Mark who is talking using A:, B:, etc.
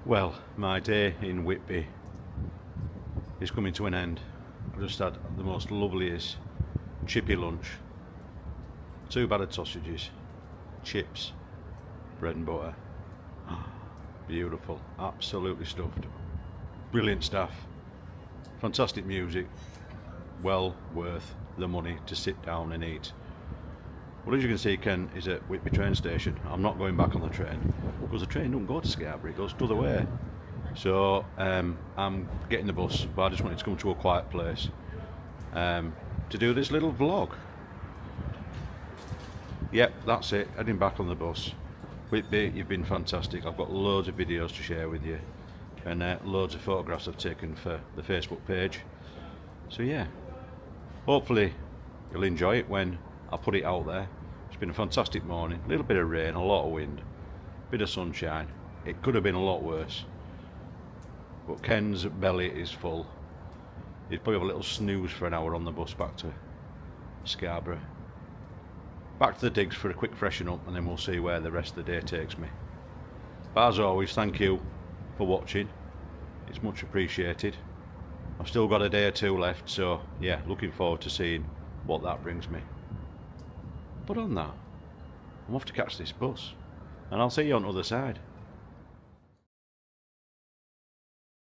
A: Well, my day in Whitby is coming to an end. I've just had the most loveliest chippy lunch. 2 battered sausages, chips, bread and butter. Beautiful, absolutely stuffed. Brilliant staff, fantastic music, well worth the money to sit down and eat. Well, as you can see, Ken is at Whitby train station. I'm not going back on the train because the train don't go to Scarborough, it goes the other way. So I'm getting the bus, but I just wanted to come to a quiet place to do this little vlog. Yep, that's it, heading back on the bus. Whitby, you've been fantastic. I've got loads of videos to share with you and loads of photographs I've taken for the Facebook page. So yeah, hopefully you'll enjoy it when I put it out there. It's been a fantastic morning, a little bit of rain, a lot of wind, bit of sunshine. It could have been a lot worse, but Ken's belly is full. He'd probably have a little snooze for an hour on the bus back to Scarborough. Back to the digs for a quick freshen up, and then we'll see where the rest of the day takes me. But as always, thank you for watching, it's much appreciated. I've still got a day or 2 left, so yeah, looking forward to seeing what that brings me. But on that, I'm off to catch this bus, and I'll see you on the other side.